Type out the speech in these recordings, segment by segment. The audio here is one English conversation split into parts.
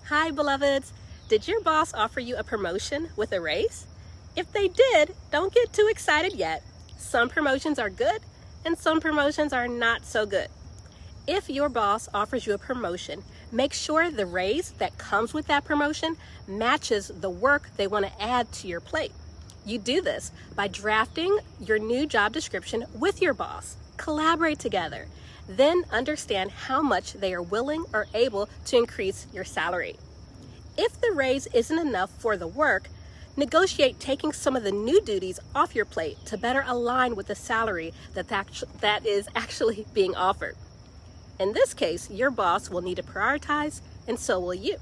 Hi, beloveds. Did your boss offer you a promotion with a raise? If they did, don't get too excited yet. Some promotions are good and some promotions are not so good. If your boss offers you a promotion, make sure the raise that comes with that promotion matches the work they want to add to your plate. You do this by drafting your new job description with your boss. Collaborate together. Then understand how much they are willing or able to increase your salary. If the raise isn't enough for the work, negotiate taking some of the new duties off your plate to better align with the salary that is actually being offered. In this case, your boss will need to prioritize, and so will you.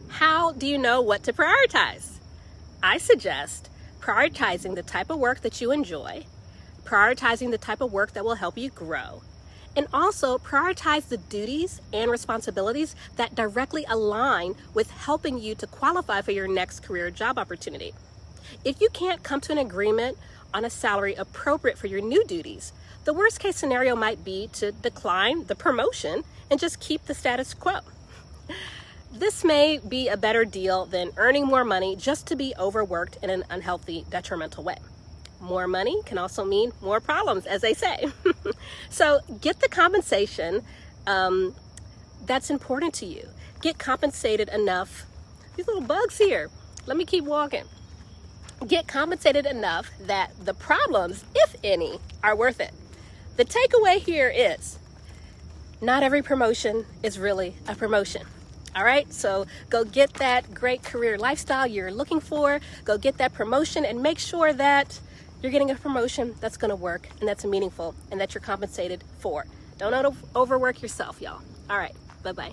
How do you know what to prioritize? I suggest prioritizing the type of work that you enjoy, prioritizing the type of work that will help you grow, and also prioritize the duties and responsibilities that directly align with helping you to qualify for your next career job opportunity. If you can't come to an agreement on a salary appropriate for your new duties, the worst case scenario might be to decline the promotion and just keep the status quo. This may be a better deal than earning more money just to be overworked in an unhealthy, detrimental way. More money can also mean more problems, as they say. So get the compensation that's important to you. Get compensated enough. These little bugs here. Let me keep walking. Get compensated enough that the problems, if any, are worth it. The takeaway here is not every promotion is really a promotion. All right, so go get that great career lifestyle you're looking for. Go get that promotion and make sure that you're getting a promotion that's going to work and that's meaningful and that you're compensated for. Don't overwork yourself, y'all. All right, bye-bye.